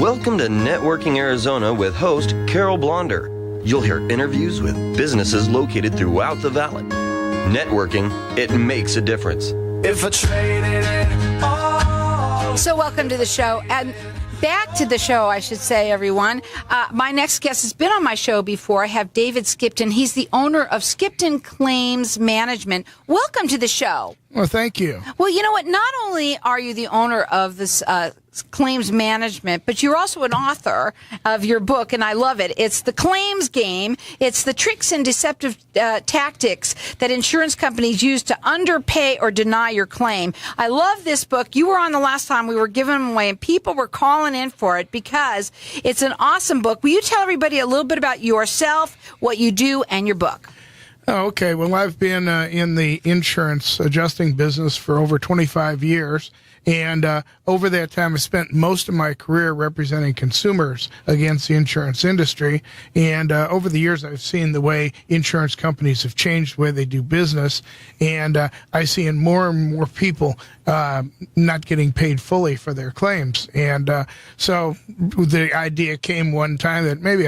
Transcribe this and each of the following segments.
Welcome to Networking Arizona with host Carol Blonder. You'll hear interviews with businesses located throughout the valley. Networking, it makes a difference. If I traded it all. So welcome to the show. And back to the show, I should say, everyone. My next guest has been on my show before. I have David Skipton. He's the owner of Skipton Claims Management. Welcome to the show. Well, thank you. Well, you know what? Not only are you the owner of this claims management, but you're also an author of your book, and I love it. It's The Claims Game. It's the tricks and deceptive tactics that insurance companies use to underpay or deny your claim. I love this book. You were on the last time we were giving them away, and people were calling in for it because it's an awesome book. Will you tell everybody a little bit about yourself, what you do, and your book? Oh, okay. Well, I've been in the insurance adjusting business for over 25 years. And over that time, I spent most of my career representing consumers against the insurance industry. And over the years, I've seen the way insurance companies have changed the way they do business. And I see in more and more people not getting paid fully for their claims. And so the idea came one time that maybe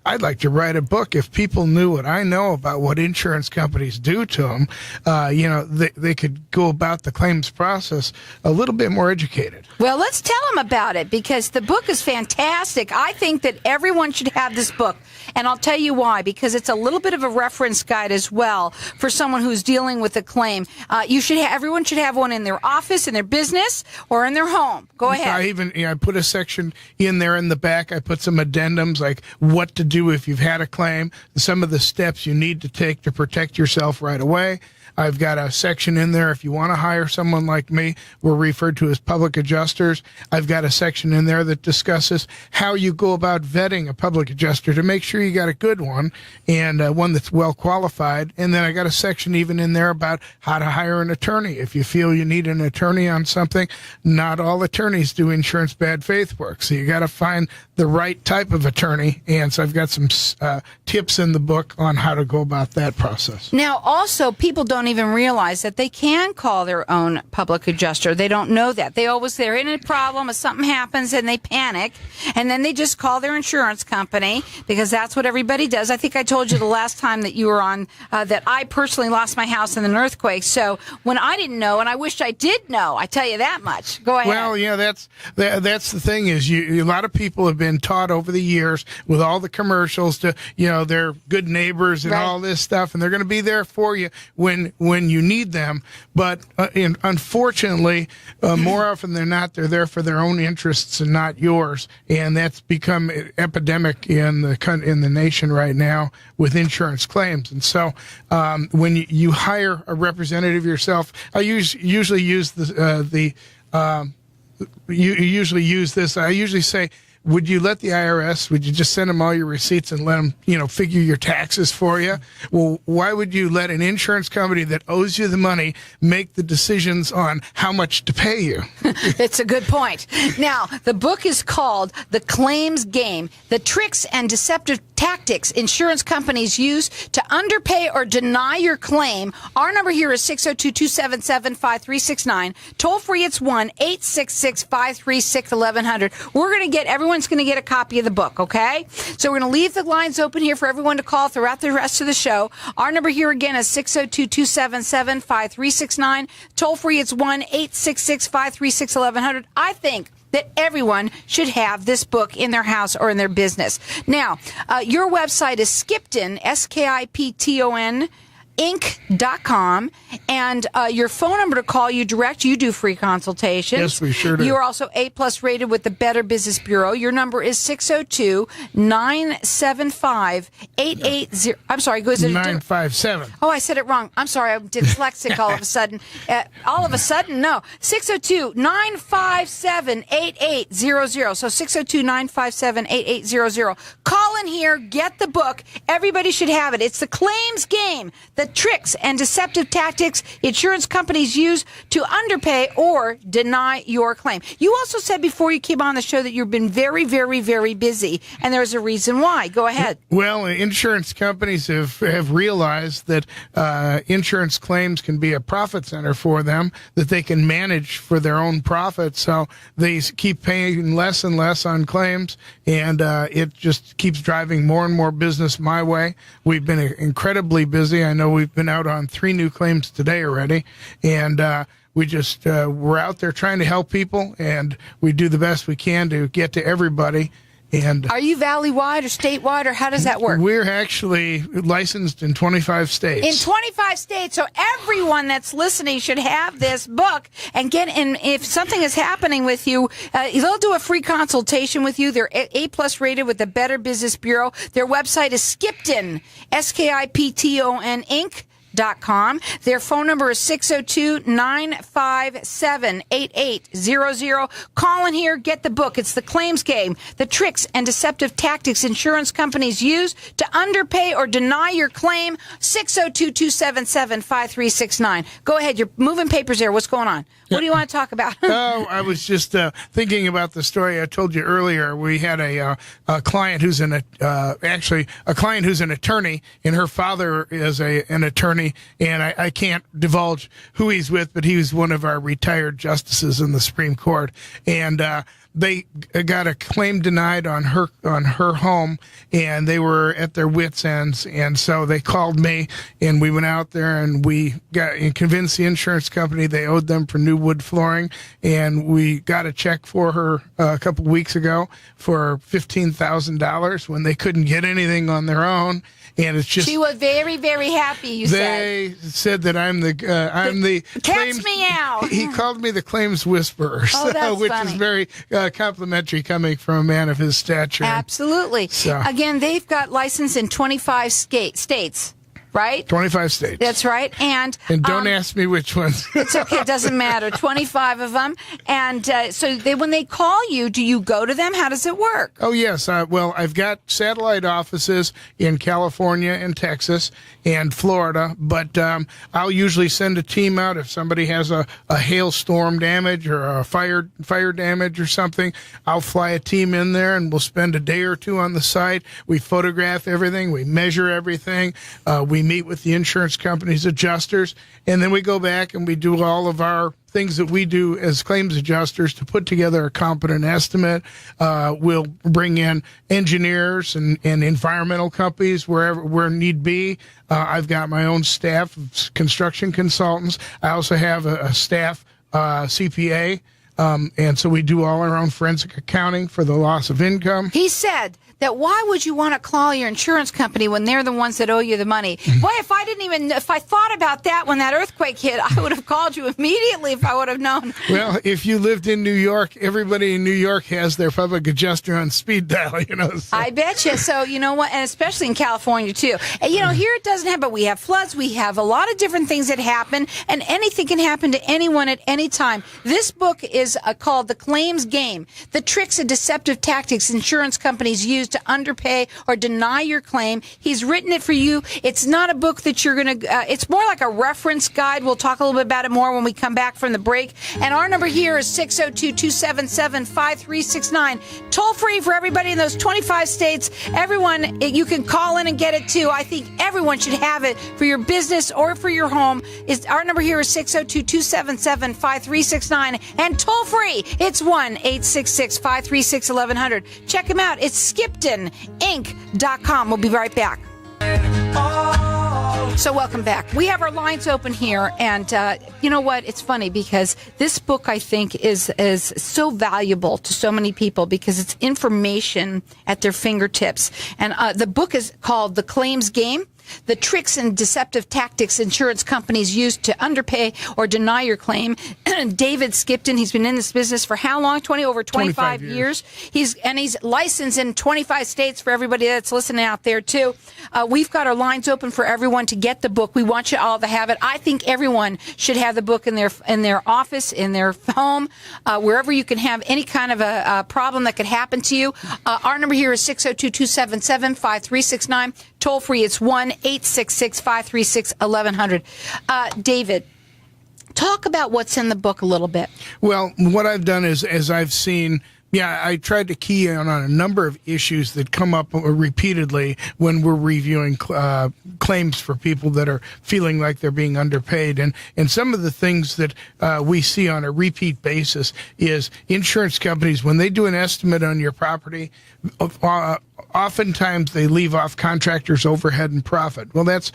I'd like to write a book. If people knew what I know about what insurance companies do to them, they could go about the claims process a little bit more educated. Well, let's tell them about it because the book is fantastic. I think that everyone should have this book, and I'll tell you why. Because it's a little bit of a reference guide as well for someone who's dealing with a claim. Everyone should have one in their office, in their business, or in their home. Go ahead. I put a section in there in the back. I put some addendums like what to do if you've had a claim, some of the steps you need to take to protect yourself right away. I've got a section in there if you want to hire someone like me. We're referred to as public adjusters. I've got a section in there that discusses how you go about vetting a public adjuster to make sure you got a good one and one that's well qualified. And then I got a section even in there about how to hire an attorney. If you feel you need an attorney on something, not all attorneys do insurance bad faith work. So you got to find the right type of attorney. And so I've got some tips in the book on how to go about that process. Now, also, people don't even realize that they can call their own public adjuster. They don't know that. They're in a problem, or something happens, and they panic, and then they just call their insurance company because that's what everybody does. I think I told you the last time that you were on that I personally lost my house in an earthquake. So when I didn't know, and I wish I did know, I tell you that much. Go ahead. Well, yeah, that's the thing is a lot of people have been taught over the years with all the commercials to, they're good neighbors and right. all this stuff, and they're going to be there for you when you need them. But unfortunately, more often than not, they're there for their own interests and not yours. And that's become an epidemic in the nation right now with insurance claims. And so when you hire a representative yourself, I usually use this. I usually say, would you let the IRS, would you just send them all your receipts and let them, figure your taxes for you? Well, why would you let an insurance company that owes you the money make the decisions on how much to pay you? It's a good point. Now, the book is called The Claims Game, the tricks and deceptive tactics insurance companies use to underpay or deny your claim. Our number here is 602-277-5369. Toll free, it's 1-866-536-1100. Everyone's going to get a copy of the book, okay? So we're going to leave the lines open here for everyone to call throughout the rest of the show. Our number here again is 602-277-5369. Toll free, it's 1-866-536-1100. I think that everyone should have this book in their house or in their business. Now, your website is Skipton, Skipton, Inc.com, and your phone number to call you direct. You do free consultations. Yes, we sure do. You are also A+ rated with the Better Business Bureau. Your number is 602-975-880. I'm sorry, go ahead. 957. Oh, I said it wrong. I'm sorry. I'm dyslexic all of a sudden. No. 602-957-8800. So 602-957-8800. Call in here. Get the book. Everybody should have it. It's The Claims Game, the the tricks and deceptive tactics insurance companies use to underpay or deny your claim. You also said before you came on the show that you've been very, very, very busy, and there's a reason why. Go ahead. Well, insurance companies have realized that insurance claims can be a profit center for them, that they can manage for their own profit. So they keep paying less and less on claims, and it just keeps driving more and more business my way. We've been incredibly busy. I know we've been out on 3 new claims today already, and we're out there trying to help people, and we do the best we can to get to everybody. And are you valley-wide or statewide, or how does that work? We're actually licensed in 25 states. In 25 states. So everyone that's listening should have this book and get in. If something is happening with you, they'll do a free consultation with you. They're A+ rated with the Better Business Bureau. Their website is Skipton, Skipton Inc.com. Their phone number is 602-957-8800. Call in here, get the book. It's The Claims Game, the tricks and deceptive tactics insurance companies use to underpay or deny your claim. 602-277-5369. Go ahead. You're moving papers there. What's going on? What do you want to talk about? Oh, I was just thinking about the story I told you earlier. We had a client who's an attorney, and her father is an attorney, and I can't divulge who he's with, but he was one of our retired justices in the Supreme Court, and they got a claim denied on her home, and they were at their wits' ends, and so they called me, and we went out there, and we convinced the insurance company they owed them for new wood flooring, and we got a check for her a couple weeks ago for $15,000 when they couldn't get anything on their own. And it's just, she was very, very happy. You they said that I'm the cat's claims, meow. He called me the claims whisperer, which funny. is very complimentary coming from a man of his stature. Absolutely. So. Again, they've got license in 25 states. Right? 25 states. That's right. And don't ask me which ones. It's okay. It doesn't matter. 25 of them. And so when they call you, do you go to them? How does it work? Oh, yes. Well, I've got satellite offices in California and Texas and Florida, but I'll usually send a team out if somebody has a hailstorm damage or a fire damage or something. I'll fly a team in there, and we'll spend a day or two on the site. We photograph everything. We measure everything. We meet with the insurance company's adjusters, and then we go back and we do all of our things that we do as claims adjusters to put together a competent estimate. We'll bring in engineers and environmental companies where need be. I've got my own staff of construction consultants. I also have a staff CPA. And so we do all our own forensic accounting for the loss of income. He said that why would you want to call your insurance company when they're the ones that owe you the money? Boy, if I thought about that when that earthquake hit, I would have called you immediately if I would have known. Well, if you lived in New York, everybody in New York has their public adjuster on speed dial, So. I bet you. So, you know what? And especially in California, too. And, here it doesn't happen, but we have floods. We have a lot of different things that happen, and anything can happen to anyone at any time. This book is called The Claims Game, the tricks and deceptive tactics insurance companies use to underpay or deny your claim. He's written it for you. It's not a book that you're going to, it's more like a reference guide. We'll talk a little bit about it more when we come back from the break. And our number here is 602-277-5369. Toll free for everybody in those 25 states. Everyone, you can call in and get it too. I think everyone should have it for your business or for your home. Our number here is 602-277-5369 and toll free. It's 1-866-536-1100. Check him out. It's SkiptonInc.com. We'll be right back. So welcome back. We have our lines open here, and you know what? It's funny because this book, I think, is so valuable to so many people because it's information at their fingertips. And the book is called The Claims Game, the tricks and deceptive tactics insurance companies use to underpay or deny your claim. David Skipton, he's been in this business for how long? Over 25 years. He's licensed in 25 states for everybody that's listening out there too. We've got our lines open for everyone to get the book. We want you all to have it. I think everyone should have the book in their office, in their home, wherever you can have any kind of a problem that could happen to you. Our number here is 602-277-5369. Toll free. It's 1 1-866-536-1100. David, talk about what's in the book a little bit. Well, what I've done is, as I've seen, I tried to key in on a number of issues that come up repeatedly when we're reviewing claims for people that are feeling like they're being underpaid. And some of the things that we see on a repeat basis is insurance companies, when they do an estimate on your property, oftentimes they leave off contractors' overhead and profit. Well, that's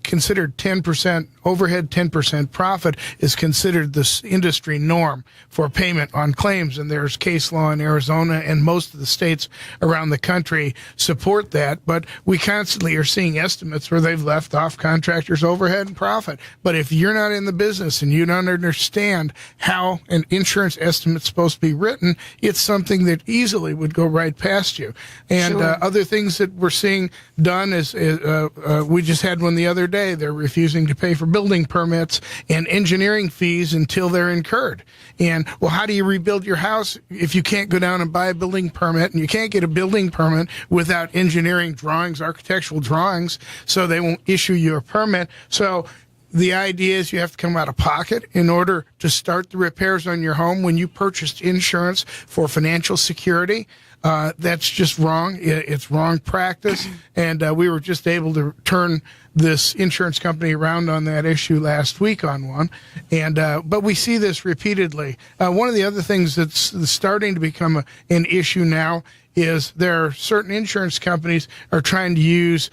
considered 10% overhead, 10% profit is considered the industry norm for payment on claims. And there's case law in Arizona and most of the states around the country support that. But we constantly are seeing estimates where they've left off contractors' overhead and profit. But if you're not in the business and you don't understand how an insurance estimate's supposed to be written, it's something that easily would go right past you. And other things that we're seeing done is we just had one the other day. They're refusing to pay for building permits and engineering fees until they're incurred. And, well, how do you rebuild your house if you can't go down and buy a building permit? And you can't get a building permit without engineering drawings, architectural drawings, so they won't issue you a permit. So the idea is you have to come out of pocket in order to start the repairs on your home when you purchased insurance for financial security. That's just wrong. It's wrong practice. And we were just able to turn this insurance company around on that issue last week on one. And but we see this repeatedly. One of the other things that's starting to become an issue now is there are certain insurance companies are trying to use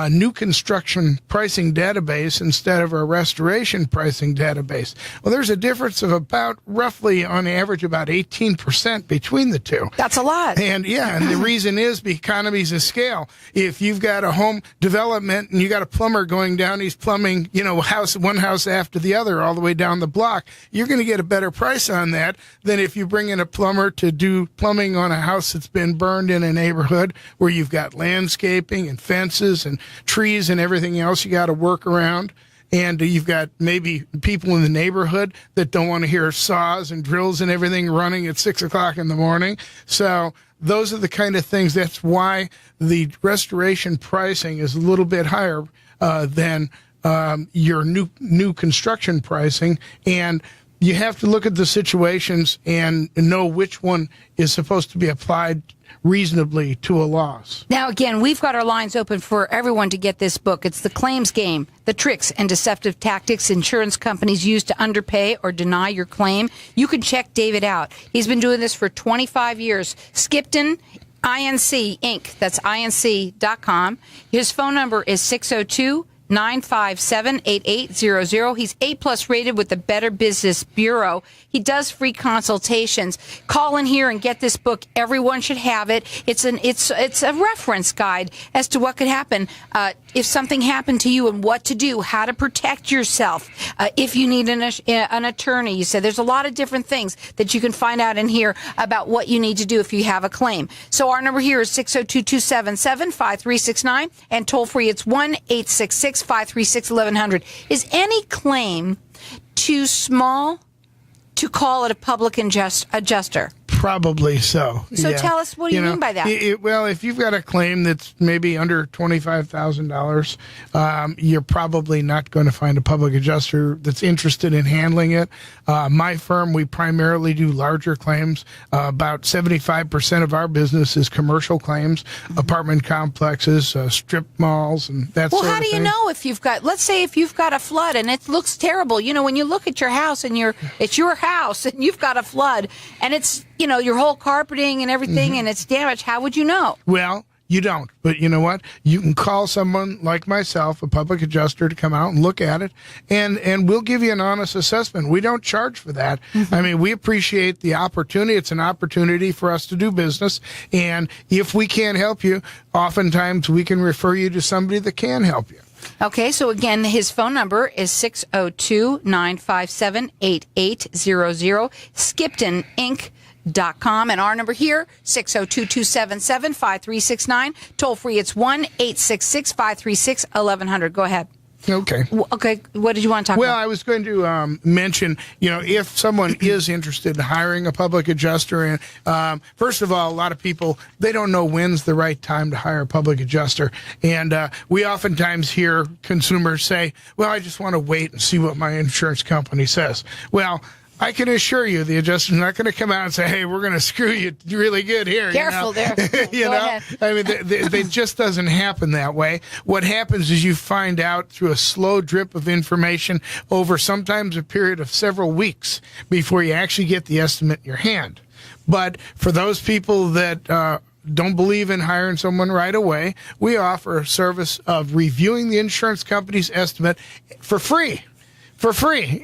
new construction pricing database instead of a restoration pricing database. Well, there's a difference of about roughly on average about 18% between the two. That's a lot. And and the reason is the economies of scale. If you've got a home development and you got a plumber going down, he's plumbing, one house after the other all the way down the block, you're going to get a better price on that than if you bring in a plumber to do plumbing on a house that's been burned in a neighborhood where you've got landscaping and fences and trees and everything else you got to work around. And you've got maybe people in the neighborhood that don't want to hear saws and drills and everything running at 6 o'clock in the morning. So those are the kind of things. That's why the restoration pricing is a little bit higher than your new construction pricing. And you have to look at the situations and know which one is supposed to be applied reasonably to a loss. Now, again, we've got our lines open for everyone to get this book. It's The Claims Game, the tricks and deceptive tactics insurance companies use to underpay or deny your claim. You can check David out. He's been doing this for 25 years. Skipton, INC, Inc. That's INC.com. His phone number is 602-957-8800. He's A+ rated with the Better Business Bureau. He does free consultations. Call in here and get this book. Everyone should have it. It's a reference guide as to what could happen if something happened to you and what to do, how to protect yourself. If you need an attorney, you said there's a lot of different things that you can find out in here about what you need to do if you have a claim. So our number here is 602-277-5369 and toll free. It's 1-866-536-1100. Is any claim too small to call it a public adjuster? Probably so. So yeah. tell us, what do you mean by that? Well, if you've got a claim that's maybe under $25,000, you're probably not going to find a public adjuster that's interested in handling it. My firm, we primarily do larger claims. About 75% of our business is commercial claims, apartment complexes, strip malls, and that sort of thing. Well, how do you know if you've got, let's say if you've got a flood and it looks terrible, when you look at your house and it's your house and you've got a flood and it's, your whole carpeting and everything and it's damaged, how would you know? Well, you don't. But you know what? You can call someone like myself, a public adjuster, to come out and look at it, and we'll give you an honest assessment. We don't charge for that. I mean, we appreciate the opportunity. It's an opportunity for us to do business, and if we can't help you, oftentimes we can refer you to somebody that can help you. Okay, so again, his phone number is 602-957-8800, Skipton, Inc. .com, and our number here 602-277-5369, toll free. It's 1-866-536-1100. Go ahead. Okay. Okay, what did you want to talk Well, about? I was going to mention, if someone is interested in hiring a public adjuster, and first of all, a lot of people, they don't know when's the right time to hire a public adjuster. And we oftentimes hear consumers say, well, I just want to wait and see what my insurance company says. Well, I can assure you the adjuster's not going to come out and say, hey, we're going to screw you really good here. Careful there. you Go know, ahead. I mean, it just doesn't happen that way. What happens is you find out through a slow drip of information over sometimes a period of several weeks before you actually get the estimate in your hand. But for those people that don't believe in hiring someone right away, we offer a service of reviewing the insurance company's estimate for free.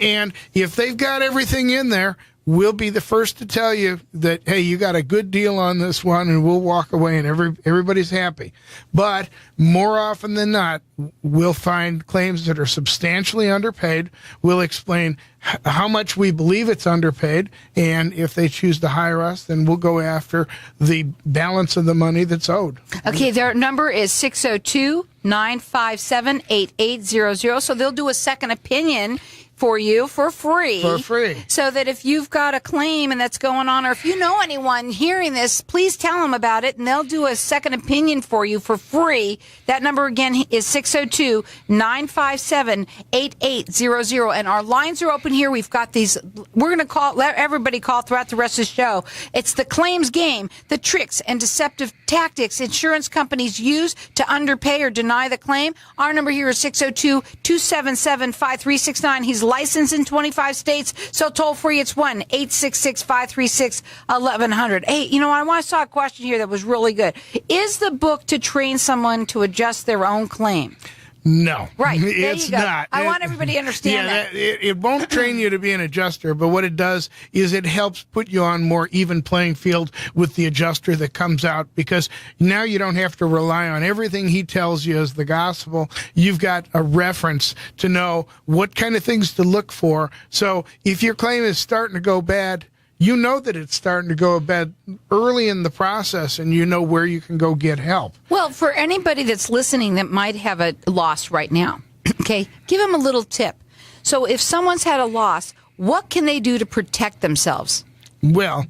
And if they've got everything in there, we'll be the first to tell you that, hey, you got a good deal on this one, and we'll walk away and everybody's happy. But more often than not, we'll find claims that are substantially underpaid. We'll explain how much we believe it's underpaid, and if they choose to hire us, then we'll go after the balance of the money that's owed. Okay, their number is 602-957-8800. So they'll do a second opinion for you for free. For free. So that if you've got a claim and that's going on, or if you know anyone hearing this, please tell them about it, and they'll do a second opinion for you for free. That number again is 602-957-8800. And our lines are open here. We've got these. We're going to let everybody call throughout the rest of the show. It's the claims game, the tricks and deceptive tactics insurance companies use to underpay or deny the claim. Our number here is 602-277-5369. He's licensed in 25 states, so toll free it's 1-866-536-1100. Hey, I saw a question here that was really good. Is the book to train someone to adjust their own claim? No. Right. There It's you go. not. I want everybody to understand that. It won't train you to be an adjuster, but what it does is it helps put you on more even playing field with the adjuster that comes out, because now you don't have to rely on everything he tells you as the gospel. You've got a reference to know what kind of things to look for. So if your claim is starting to go bad, you know that it's starting to go bad early in the process, and you know where you can go get help. Well, for anybody that's listening that might have a loss right now, okay, give them a little tip. So if someone's had a loss, what can they do to protect themselves? Well,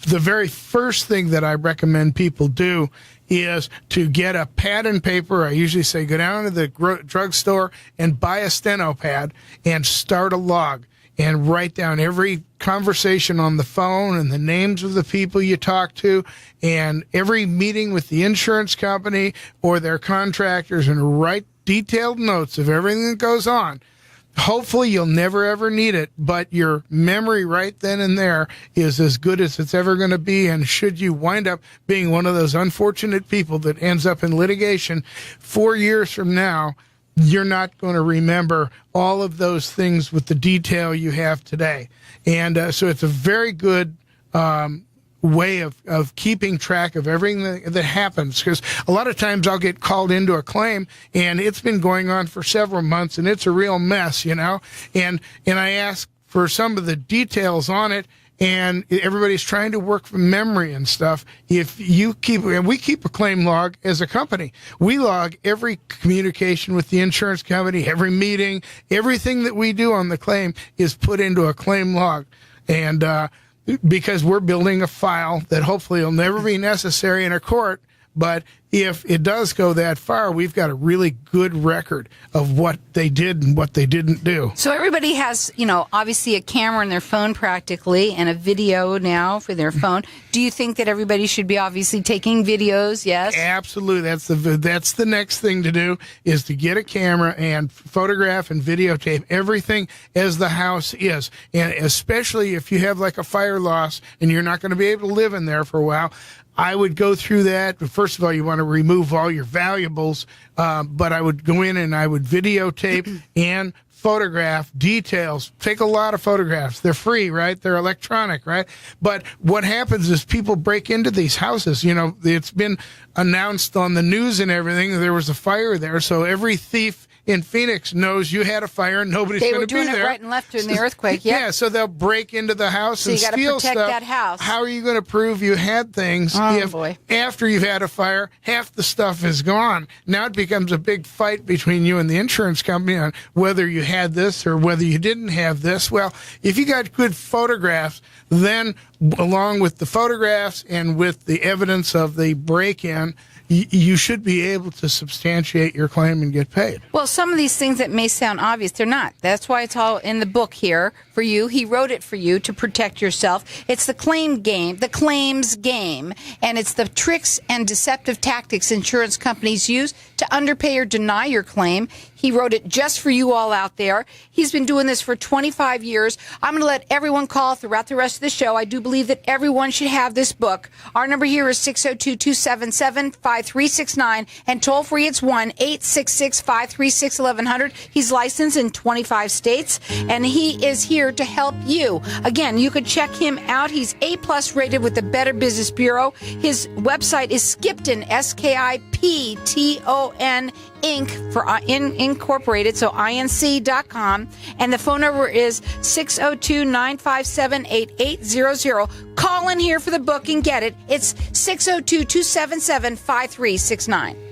the very first thing that I recommend people do is to get a pad and paper. I usually say go down to the drugstore and buy a steno pad and start a log and write down every conversation on the phone and the names of the people you talk to and every meeting with the insurance company or their contractors, and write detailed notes of everything that goes on. Hopefully you'll never ever need it, but your memory right then and there is as good as it's ever going to be. And should you wind up being one of those unfortunate people that ends up in litigation 4 years from now, you're not going to remember all of those things with the detail you have today. And so it's a very good way of keeping track of everything that happens, because a lot of times I'll get called into a claim and it's been going on for several months and it's a real mess, and I ask for some of the details on it, and everybody's trying to work from memory and stuff. If you we keep a claim log as a company. We log every communication with the insurance company, every meeting, everything that we do on the claim is put into a claim log. And because we're building a file that hopefully will never be necessary in a court, but if it does go that far, we've got a really good record of what they did and what they didn't do. So everybody has, obviously a camera in their phone practically, and a video now for their phone. Do you think that everybody should be obviously taking videos? Yes? Absolutely. That's the next thing to do, is to get a camera and photograph and videotape everything as the house is. And especially if you have like a fire loss and you're not going to be able to live in there for a while, I would go through that. First of all, you want to remove all your valuables, but I would go in and I would videotape and photograph details. Take a lot of photographs. They're free, right? They're electronic, right? But what happens is people break into these houses. It's been announced on the news and everything. There was a fire there, so every thief in Phoenix knows you had a fire and nobody's They going were to be doing there. it right and left during the earthquake. Yep. Yeah, so they'll break into the house So and you gotta steal protect stuff. that house. How are you going to prove you had things if boy. after you've had a fire, half the stuff is gone? Now it becomes a big fight between you and the insurance company on whether you had this or whether you didn't have this. Well, if you got good photographs, then along with the photographs and with the evidence of the break-in, you should be able to substantiate your claim and get paid. Well, some of these things that may sound obvious, they're not. That's why it's all in the book here for you. He wrote it for you to protect yourself. It's the claims game, and it's the tricks and deceptive tactics insurance companies use to underpay or deny your claim. He wrote it just for you all out there. He's been doing this for 25 years. I'm going to let everyone call throughout the rest of the show. I do believe that everyone should have this book. Our number here is 602-277-5369, and toll free it's 1-866-536-1100. He's licensed in 25 states, and he is here to help you. Again, you could check him out. He's A+ rated with the Better Business Bureau. His website is Skipton, Skipton, Inc. for Incorporated, so inc.com. And the phone number is 602-957-8800. Call in here for the book and get it. It's 602-277-5369.